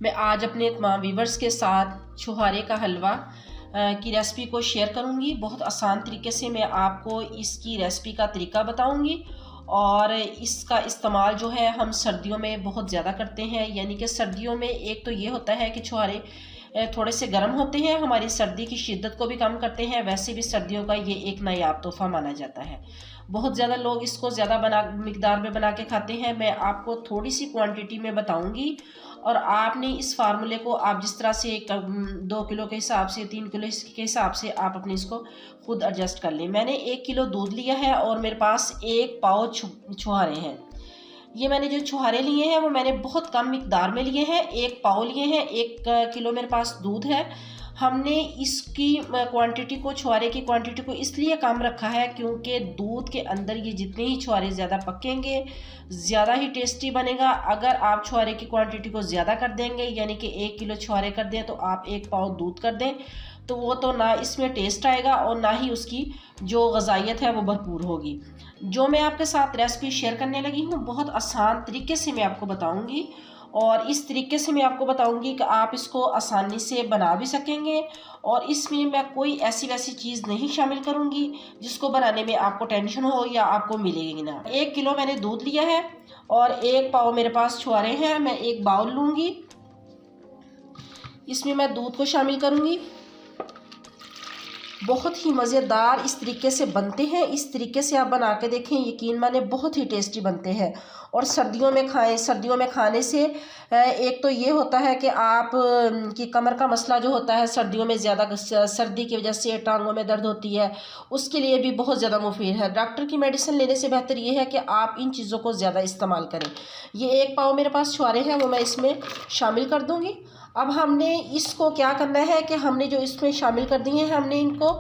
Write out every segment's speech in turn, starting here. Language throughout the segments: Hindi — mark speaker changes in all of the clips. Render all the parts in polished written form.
Speaker 1: मैं आज अपने तमाम व्यूवर्स के साथ छुहारे का हलवा की रेसिपी को शेयर करूंगी। बहुत आसान तरीके से मैं आपको इसकी रेसिपी का तरीका बताऊंगी और इसका इस्तेमाल जो है हम सर्दियों में बहुत ज़्यादा करते हैं। यानी कि सर्दियों में एक तो ये होता है कि छुहारे थोड़े से गर्म होते हैं, हमारी सर्दी की शिद्दत को भी कम करते हैं। वैसे भी सर्दियों का ये एक नायाब तोहफ़ा माना जाता है। बहुत ज़्यादा लोग इसको ज़्यादा मिकदार में बना के खाते हैं। मैं आपको थोड़ी सी क्वांटिटी में बताऊंगी और आपने इस फार्मूले को आप जिस तरह से 2 किलो के हिसाब से 3 किलो के हिसाब से आप अपने इसको खुद एडजस्ट कर लें। मैंने 1 किलो दूध लिया है और मेरे पास 1 पाव छुहारे हैं। ये मैंने जो छुहारे लिए हैं वो मैंने बहुत कम मिकदार में लिए हैं, 1 पाव लिए हैं। 1 किलो मेरे पास दूध है। हमने इसकी क्वांटिटी को, छुहारे की क्वांटिटी को इसलिए कम रखा है क्योंकि दूध के अंदर ये जितने ही छुहारे ज़्यादा पकेंगे ज़्यादा ही टेस्टी बनेगा। अगर आप छुहारे की क्वांटिटी को ज़्यादा कर देंगे, यानी कि 1 किलो छुहारे कर दें तो आप 1 पाव दूध कर दें, तो वो तो ना इसमें टेस्ट आएगा और ना ही उसकी जो ग़ज़ाइयत है वो भरपूर होगी। जो मैं आपके साथ रेसिपी शेयर करने लगी हूँ बहुत आसान तरीके से मैं आपको बताऊँगी और इस तरीके से मैं आपको बताऊंगी कि आप इसको आसानी से बना भी सकेंगे। और इसमें मैं कोई ऐसी वैसी चीज़ नहीं शामिल करूंगी जिसको बनाने में आपको टेंशन हो या आपको मिलेगी ना। 1 किलो मैंने दूध लिया है और 1 पाव मेरे पास छुहारे हैं। मैं एक बाउल लूँगी, इसमें मैं दूध को शामिल करूँगी। बहुत ही मज़ेदार इस तरीके से बनते हैं। इस तरीके से आप बना के देखें, यकीन माने बहुत ही टेस्टी बनते हैं। और सर्दियों में खाएं। सर्दियों में खाने से एक तो ये होता है कि आप की कमर का मसला जो होता है सर्दियों में ज़्यादा सर्दी की वजह से टांगों में दर्द होती है, उसके लिए भी बहुत ज़्यादा मुफीद है। डॉक्टर की मेडिसिन लेने से बेहतर ये है कि आप इन चीज़ों को ज़्यादा इस्तेमाल करें। ये 1 पाव मेरे पास छुहारे हैं वो मैं इसमें शामिल कर दूँगी। अब हमने इसको क्या करना है कि हमने जो इसमें शामिल कर दिए हैं, हमने इनको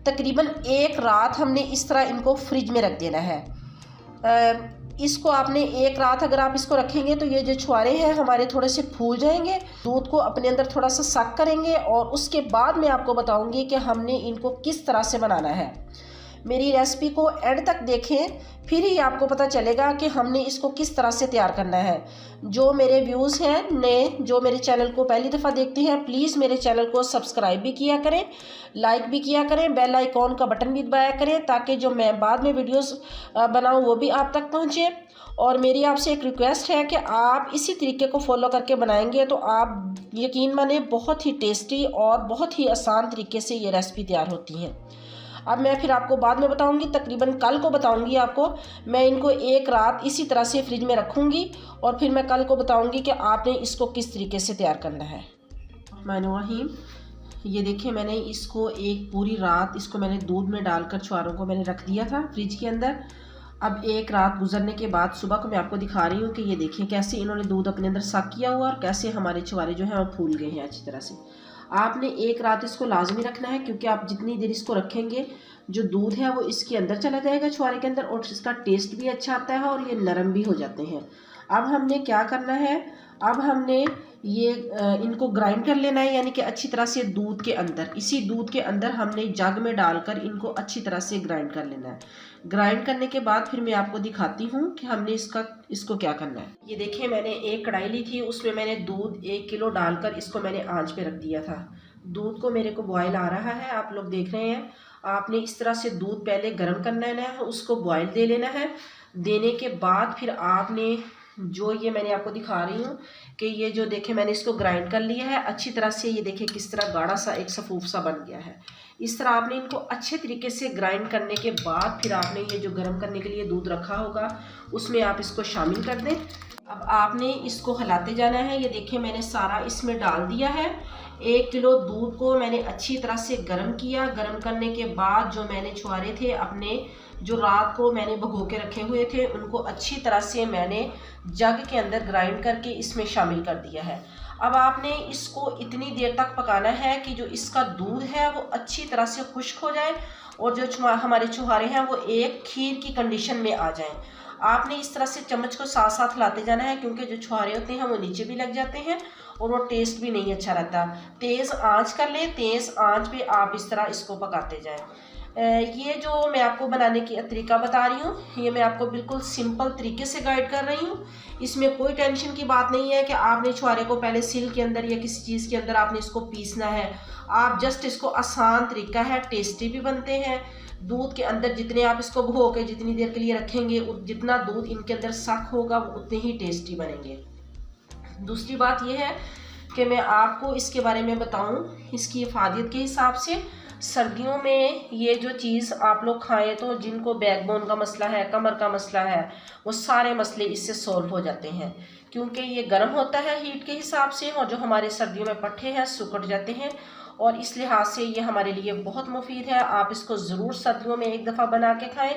Speaker 1: तकरीबन 1 रात हमने इस तरह इनको फ्रिज में रख देना है। इसको आपने 1 रात अगर आप इसको रखेंगे तो ये जो छुहारे हैं हमारे थोड़े से फूल जाएंगे, दूध को अपने अंदर थोड़ा सा सक करेंगे और उसके बाद मैं आपको बताऊंगी कि हमने इनको किस तरह से बनाना है। मेरी रेसिपी को एंड तक देखें, फिर ही आपको पता चलेगा कि हमने इसको किस तरह से तैयार करना है। जो मेरे व्यूज़ हैं नए, जो मेरे चैनल को पहली दफ़ा देखते हैं, प्लीज़ मेरे चैनल को सब्सक्राइब भी किया करें, लाइक भी किया करें, बेल आइकॉन का बटन भी दबाया करें ताकि जो मैं बाद में वीडियोस बनाऊं वो भी आप तक पहुंचे। और मेरी आपसे एक रिक्वेस्ट है कि आप इसी तरीके को फॉलो करके बनाएंगे तो आप यकीन माने बहुत ही टेस्टी और बहुत ही आसान तरीके से ये रेसिपी तैयार होती हैं। अब मैं फिर आपको बाद में बताऊंगी, तकरीबन कल को बताऊंगी आपको। मैं इनको 1 रात इसी तरह से फ्रिज में रखूंगी और फिर मैं कल को बताऊंगी कि आपने इसको किस तरीके से तैयार करना है। रहमानिर्रहीम, ये देखिए मैंने इसको एक पूरी रात इसको मैंने दूध में डालकर छुहारों को मैंने रख दिया था फ्रिज के अंदर। अब 1 रात गुजरने के बाद सुबह को मैं आपको दिखा रही हूँ कि ये देखिए कैसे इन्होंने दूध अपने अंदर सक किया हुआ और कैसे हमारे छुहारे जो हैं वो फूल गए हैं अच्छी तरह से। आपने 1 रात इसको लाजमी रखना है क्योंकि आप जितनी देर इसको रखेंगे जो दूध है वो इसके अंदर चला जाएगा छुहारे के अंदर और इसका टेस्ट भी अच्छा आता है और ये नरम भी हो जाते हैं। अब हमने क्या करना है, अब हमने ये इनको ग्राइंड कर लेना है, यानी कि अच्छी तरह से दूध के अंदर, इसी दूध के अंदर हमने जग में डालकर इनको अच्छी तरह से ग्राइंड कर लेना है। ग्राइंड करने के बाद फिर मैं आपको दिखाती हूँ कि हमने इसको क्या करना है। ये देखिए मैंने एक कढ़ाई ली थी, उसमें मैंने दूध 1 किलो डालकर इसको मैंने आंच पे रख दिया था। दूध को मेरे को बॉयल आ रहा है, आप लोग देख रहे हैं। आपने इस तरह से दूध पहले गर्म करना है, उसको बॉयल दे लेना है। देने के बाद फिर आपने जो ये मैंने आपको दिखा रही हूँ कि ये जो देखे मैंने इसको ग्राइंड कर लिया है अच्छी तरह से। ये देखिए किस तरह गाढ़ा सा एक सफूफ सा बन गया है। इस तरह आपने इनको अच्छे तरीके से ग्राइंड करने के बाद फिर आपने ये जो गर्म करने के लिए दूध रखा होगा उसमें आप इसको शामिल कर दें। अब आपने इसको हिलाते जाना है। ये देखिए मैंने सारा इसमें डाल दिया है। 1 किलो दूध को मैंने अच्छी तरह से गर्म किया। गर्म करने के बाद जो मैंने छुहारे थे अपने, जो रात को मैंने भिगो के रखे हुए थे, उनको अच्छी तरह से मैंने जग के अंदर ग्राइंड करके इसमें शामिल कर दिया है। अब आपने इसको इतनी देर तक पकाना है कि जो इसका दूध है वो अच्छी तरह से खुश्क हो जाए और जो हमारे छुहारे हैं वो एक खीर की कंडीशन में आ जाएं। आपने इस तरह से चम्मच को साथ साथ लाते जाना है क्योंकि जो छुहारे होते हैं वो नीचे भी लग जाते हैं और वो टेस्ट भी नहीं अच्छा रहता। तेज़ आंच कर ले, तेज़ आंच पे आप इस तरह इसको पकाते जाएं। ये जो मैं आपको बनाने की तरीका बता रही हूँ, ये मैं आपको बिल्कुल सिंपल तरीके से गाइड कर रही हूँ। इसमें कोई टेंशन की बात नहीं है कि आपने छुहारे को पहले सिल के अंदर या किसी चीज़ के अंदर आपने इसको पीसना है। आप जस्ट इसको आसान तरीका है, टेस्टी भी बनते हैं। दूध के अंदर जितने आप इसको भिगो के जितनी देर के लिए रखेंगे, जितना दूध इनके अंदर सख्त होगा वो उतने ही टेस्टी बनेंगे। दूसरी बात यह है कि मैं आपको इसके बारे में बताऊं, इसकी इफादियत के हिसाब से सर्दियों में ये जो चीज़ आप लोग खाएं तो जिनको बैकबोन का मसला है, कमर का मसला है, वो सारे मसले इससे सॉल्व हो जाते हैं, क्योंकि ये गर्म होता है हीट के हिसाब से, और जो हमारे सर्दियों में पट्ठे हैं सिकुड़ जाते हैं, और इस लिहाज से ये हमारे लिए बहुत मुफीद है। आप इसको ज़रूर सर्दियों में एक दफ़ा बना के खाएं,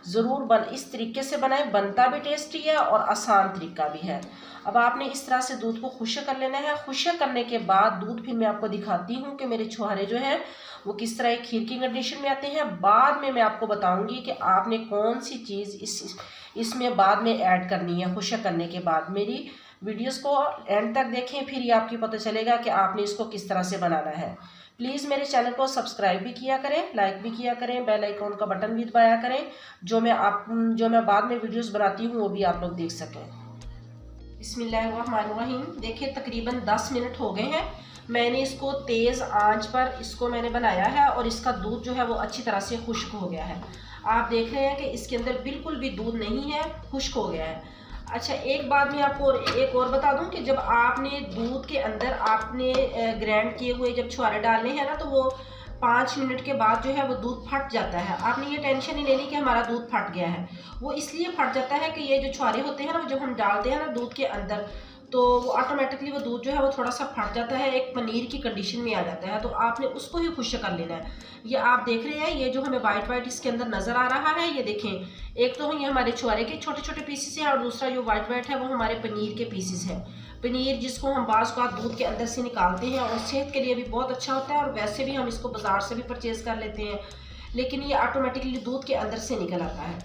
Speaker 1: ज़रूर इस तरीके से बनाएं, बनता भी टेस्टी है और आसान तरीका भी है। अब आपने इस तरह से दूध को खुश्क कर लेना है। खुश्क करने के बाद दूध फिर मैं आपको दिखाती हूँ कि मेरे छुहारे जो है वो किस तरह एक खीर की कंडीशन में आते हैं। बाद में मैं आपको बताऊंगी कि आपने कौन सी चीज़ इसमें बाद में ऐड करनी है खुश्क करने के बाद। मेरी वीडियोस को एंड तक देखें, फिर ये आपको पता चलेगा कि आपने इसको किस तरह से बनाना है। प्लीज़ मेरे चैनल को सब्सक्राइब भी किया करें, लाइक भी किया करें, बेल आइकॉन का बटन भी दबाया करें, जो मैं बाद में वीडियोस बनाती हूँ वो भी आप लोग देख सकें। बिस्मिल्लाहिर्रहमानिर्रहीम। देखिए तकरीबन 10 मिनट हो गए हैं, मैंने इसको तेज़ आंच पर इसको मैंने बनाया है और इसका दूध जो है वो अच्छी तरह से खुश्क हो गया है। आप देख रहे हैं कि इसके अंदर बिल्कुल भी दूध नहीं है, खुश्क हो गया है। अच्छा, एक बात मैं आपको एक और बता दूं कि जब आपने दूध के अंदर आपने ग्राइंड किए हुए जब छुहारे डालने हैं ना, तो वो 5 मिनट के बाद जो है वो दूध फट जाता है। आपने ये टेंशन नहीं लेनी कि हमारा दूध फट गया है। वो इसलिए फट जाता है कि ये जो छुहारे होते हैं ना, जब हम डालते हैं ना दूध के अंदर, तो वो ऑटोमेटिकली वो दूध जो है वो थोड़ा सा फट जाता है, एक पनीर की कंडीशन में आ जाता है। तो आपने उसको ही खुश्क कर लेना है। ये आप देख रहे हैं, ये जो हमें वाइट वाइट इसके अंदर नज़र आ रहा है, ये देखें, एक तो ये हमारे छुहारे के छोटे छोटे पीसेस हैं और दूसरा जो वाइट वाइट है वो हमारे पनीर के पीसेस हैं। पनीर जिसको हम बाज़ का दूध के अंदर से निकालते हैं और सेहत के लिए भी बहुत अच्छा होता है, और वैसे भी हम इसको बाज़ार से भी परचेज़ कर लेते हैं, लेकिन ये ऑटोमेटिकली दूध के अंदर से निकल आता है।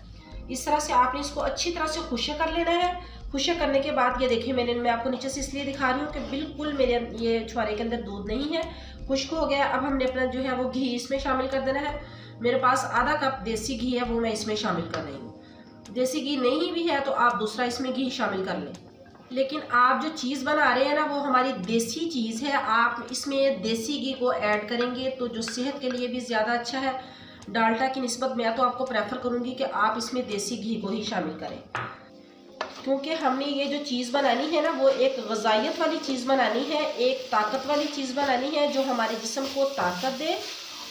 Speaker 1: इस तरह से आपने इसको अच्छी तरह से खुश्क कर लेना है। खुश्क करने के बाद ये देखिए, मैं आपको नीचे से इसलिए दिखा रही हूँ कि बिल्कुल मेरे ये छुहारे के अंदर दूध नहीं है, खुश्क हो गया। अब हमने अपना जो है वो घी इसमें शामिल कर देना है। मेरे पास आधा कप देसी घी है, वो मैं इसमें शामिल कर रही हूँ। देसी घी नहीं भी है तो आप दूसरा इसमें घी शामिल कर लें, लेकिन आप जो चीज़ बना रहे हैं ना वो हमारी देसी चीज़ है। आप इसमें देसी घी को ऐड करेंगे तो जो सेहत के लिए भी ज़्यादा अच्छा है। डाल्डा की निस्बत मैं तो आपको प्रेफर करूँगी कि आप इसमें देसी घी को ही शामिल करें, क्योंकि हमने ये जो चीज़ बनानी है ना वो एक ग़िज़ाइयत वाली चीज़ बनानी है, एक ताकत वाली चीज़ बनानी है जो हमारे जिस्म को ताकत दे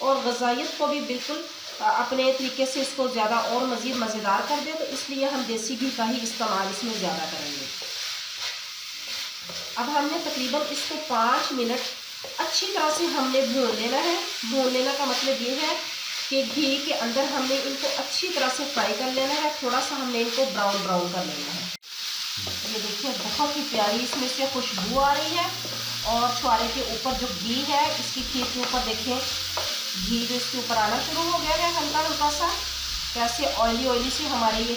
Speaker 1: और ग़िज़ाइयत को भी बिल्कुल अपने तरीके से इसको ज़्यादा और मज़ीद मज़ेदार कर दे। तो इसलिए हम देसी घी का ही इस्तेमाल इसमें ज़्यादा करेंगे। अब हमने तकरीबन इसको 5 मिनट अच्छी तरह से हमने भून लेना है। भून लेना का मतलब ये है कि घी के अंदर हमने इनको अच्छी तरह से फ्राई कर लेना है, थोड़ा सा हमने इनको ब्राउन ब्राउन कर लेना है। ये देखिए बहुत ही प्यारी इसमें से खुशबू आ रही है, और छुहारे के ऊपर जो घी है इसकी खीर के ऊपर देखिए घी जो इसके ऊपर आना शुरू हो गया है हल्का हल्का सा, कैसे ऑयली ऑयली सी हमारे ये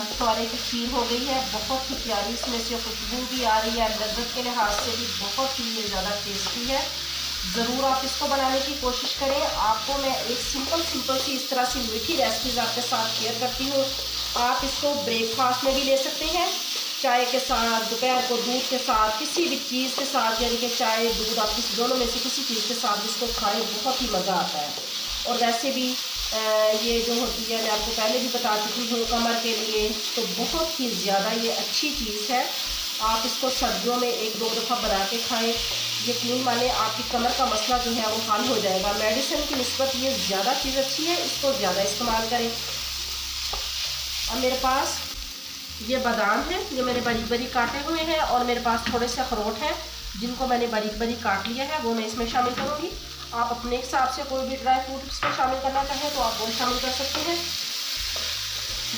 Speaker 1: छुहारे की खीर हो गई है। बहुत ही प्यारी इसमें से खुशबू भी आ रही है, लज्जत के लिहाज से भी बहुत ही ज़्यादा टेस्टी है। ज़रूर आप इसको बनाने की कोशिश करें। आपको मैं एक सिंपल सी इस तरह से मीठी रेसिपीज़ आपके साथ शेयर करती हूँ। आप इसको ब्रेकफास्ट में भी ले सकते हैं, चाय के साथ, दोपहर को दूध के साथ, किसी भी चीज़ के साथ, यानी कि चाय दूध आप किसी दोनों में से किसी चीज़ के साथ इसको खाएं, बहुत ही मज़ा आता है। और वैसे भी ये जो होती है मैं आपको पहले भी बता चुकी हूँ कमर के लिए, तो बहुत ही ज़्यादा ये अच्छी चीज़ है। आप इसको सर्दियों में 1-2 दफ़ा बना के खाएँ, यकीन माने आपकी कमर का मसला जो है वो हल हो जाएगा। मेडिसिन की निस्बत ये ज़्यादा चीज़ अच्छी है, इसको ज़्यादा इस्तेमाल करें। अब मेरे पास ये बादाम है, ये मैंने बारीक बारीक काटे हुए हैं, और मेरे पास थोड़े से अखरोट हैं जिनको मैंने बारीक बारीक काट लिया है, वो मैं इसमें शामिल करूँगी। आप अपने हिसाब से कोई भी ड्राई फ्रूट इसमें शामिल करना चाहें तो आप वो शामिल कर सकते हैं।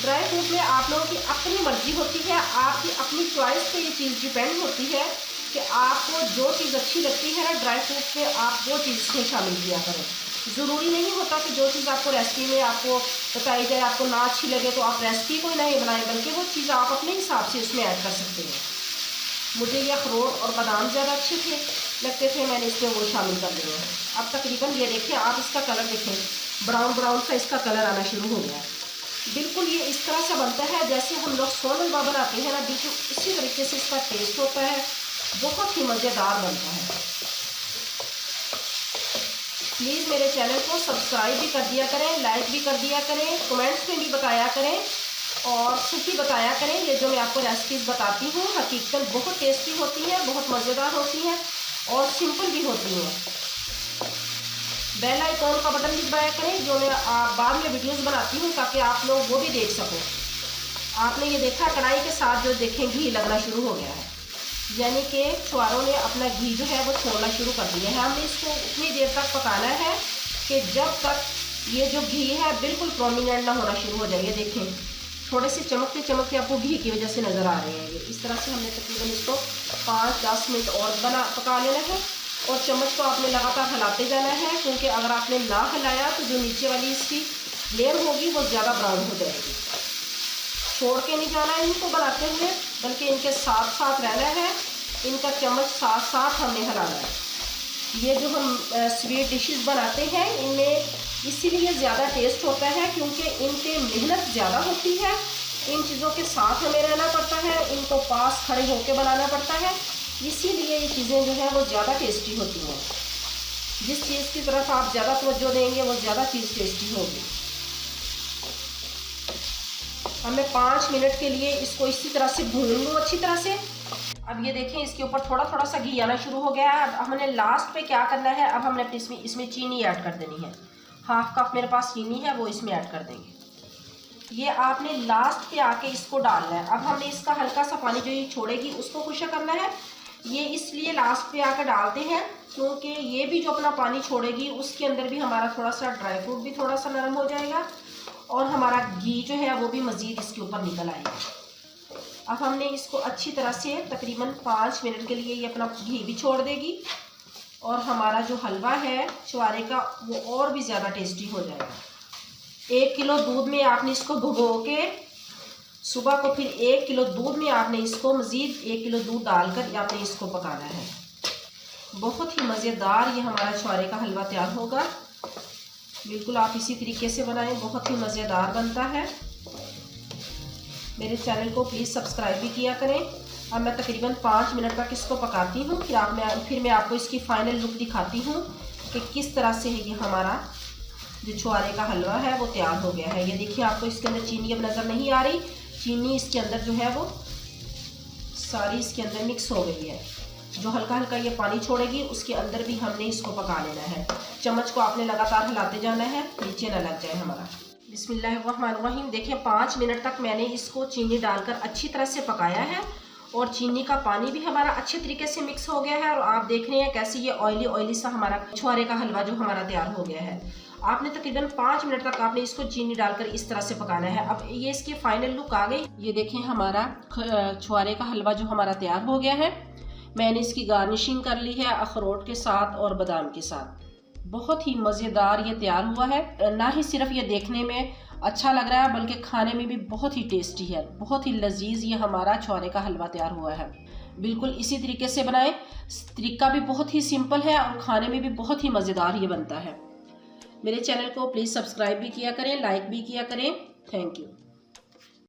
Speaker 1: ड्राई फ्रूट में आप लोगों की अपनी मर्जी होती है, आपकी अपनी चॉइस पे ये चीज़ डिपेंड होती है कि आपको जो चीज़ अच्छी लगती है ना ड्राई फ्रूट में, आप वो चीज़ इसमें शामिल किया करें। ज़रूरी नहीं होता कि जो चीज़ आपको रेसिपी में आपको बताई जाए आपको ना अच्छी लगे तो आप रेसिपी को ही नहीं बनाएं, बल्कि वो चीज़ आप अपने हिसाब से इसमें ऐड कर सकते हैं। मुझे ये अखरोट और बादाम ज़्यादा अच्छे लगते थे, मैंने इसमें वो शामिल कर लिए हैं। अब तकरीबन ये देखिए, आप इसका कलर देखें ब्राउन ब्राउन सा इसका कलर आना शुरू हो गया है। बिल्कुल ये इस तरह से बनता है जैसे हम लोग सोन हलवा बनाते हैं ना, बिल्कुल इसी तरीके से इसका टेस्ट होता है। बहुत ही मज़ेदार बनता है। प्लीज़ मेरे चैनल को सब्सक्राइब भी कर दिया करें, लाइक भी कर दिया करें, कमेंट्स में भी बताया करें और खुद ही बताया करें। ये जो मैं आपको रेसिपीज़ बताती हूँ हकीकतन बहुत टेस्टी होती है, बहुत मज़ेदार होती हैं और सिंपल भी होती हैं। बेल आइकॉन का बटन भी दबाया करें जो मैं बाद में वीडियोस बनाती हूँ, ताकि आप लोग वो भी देख सकें। आपने ये देखा कढ़ाई के साथ जो देखें घी लगना शुरू हो गया है, यानी कि छुआरों ने अपना घी जो है वो छोड़ना शुरू कर दिया है। हमने इसको उतनी देर तक पकाना है कि जब तक ये जो घी है बिल्कुल प्रोमिनेंट ना होना शुरू हो जाए। ये देखें थोड़े से चमकते चमकते आपको घी की वजह से नज़र आ रहे हैं। ये इस तरह से हमने तकरीबन इसको 5-10 मिनट और पका लेना है और चम्मच को आपने लगातार हिलाते जाना है, क्योंकि अगर आपने ना हिलाया तो जो नीचे वाली इसकी लेयर होगी वो ज़्यादा ब्राउन हो जाएगी। छोड़ के नहीं जाना है इनको बनाते हुए, बल्कि इनके साथ साथ रहना है, इनका चम्मच साथ साथ हमने हिलाना है। ये जो हम स्वीट डिशेस बनाते हैं इनमें इसीलिए ज़्यादा टेस्ट होता है क्योंकि इनके मेहनत ज़्यादा होती है। इन चीज़ों के साथ हमें रहना पड़ता है, इनको पास खड़े होकर बनाना पड़ता है, इसीलिए ये चीज़ें जो है वो ज़्यादा टेस्टी होती हैं। जिस चीज़ की तरफ आप ज़्यादा तवज्जो देंगे वो ज़्यादा चीज़ टेस्टी होगी। अब मैं 5 मिनट के लिए इसको इसी तरह से भून लूँ अच्छी तरह से। अब ये देखें इसके ऊपर थोड़ा थोड़ा सा घी आना शुरू हो गया है। अब हमने लास्ट पे क्या करना है, अब हमने इसमें चीनी ऐड कर देनी है। 1/2 कप मेरे पास चीनी है, वो इसमें ऐड कर देंगे। ये आपने लास्ट पे आके इसको डालना है। अब हमने इसका हल्का सा पानी जो ये छोड़ेगी उसको खुश्क करना है। ये इसलिए लास्ट पे आकर डालते हैं क्योंकि ये भी जो अपना पानी छोड़ेगी उसके अंदर भी हमारा थोड़ा सा ड्राई फ्रूट भी थोड़ा सा नरम हो जाएगा और हमारा घी जो है वो भी मज़ीद इसके ऊपर निकल आएगा। अब हमने इसको अच्छी तरह से तकरीबन 5 मिनट के लिए ये अपना घी भी छोड़ देगी और हमारा जो हलवा है छुआरे का वो और भी ज़्यादा टेस्टी हो जाएगा। 1 किलो दूध में आपने इसको भिगो के सुबह को फिर 1 किलो दूध में आपने इसको मज़ीद 1 किलो दूध डालकर आपने इसको पकाना है। बहुत ही मज़ेदार ये हमारा छुआरे का हलवा तैयार होगा। बिल्कुल आप इसी तरीके से बनाएं, बहुत ही मज़ेदार बनता है। मेरे चैनल को प्लीज़ सब्सक्राइब भी किया करें। अब मैं तकरीबन 5 मिनट तक इसको पकाती हूँ, फिर मैं आपको इसकी फ़ाइनल लुक दिखाती हूँ कि किस तरह से ये हमारा जो छुआरे का हलवा है वो तैयार हो गया है। ये देखिए आपको इसके अंदर चीनी अब नज़र नहीं आ रही, चीनी इसके अंदर जो है वो सारी इसके अंदर मिक्स हो गई है। जो हल्का हल्का ये पानी छोड़ेगी उसके अंदर भी हमने इसको पका लेना है। चम्मच को आपने लगातार हिलाते जाना है, नीचे ना लग जाए हमारा। बिस्मिल्लाहिर्रहमानिर्रहीम। देखिए 5 मिनट तक मैंने इसको चीनी डालकर अच्छी तरह से पकाया है और चीनी का पानी भी हमारा अच्छे तरीके से मिक्स हो गया है और आप देख रहे हैं कैसे ये ऑयली सा हमारा छुआरे का हलवा जो हमारा तैयार हो गया है। आपने तकरीबन 5 मिनट तक आपने इसको चीनी डालकर इस तरह से पकाना है। अब ये इसकी फाइनल लुक आ गई। ये देखें हमारा छुआरे का हलवा जो हमारा तैयार हो गया है। मैंने इसकी गार्निशिंग कर ली है अखरोट के साथ और बादाम के साथ। बहुत ही मज़ेदार ये तैयार हुआ है। ना ही सिर्फ ये देखने में अच्छा लग रहा है बल्कि खाने में भी बहुत ही टेस्टी है, बहुत ही लजीज ये हमारा छुआरे का हलवा तैयार हुआ है। बिल्कुल इसी तरीके से बनाएं। तरीका भी बहुत ही सिंपल है और खाने में भी बहुत ही मज़ेदार ये बनता है। मेरे चैनल को प्लीज़ सब्सक्राइब भी किया करें, लाइक भी किया करें। Thank you.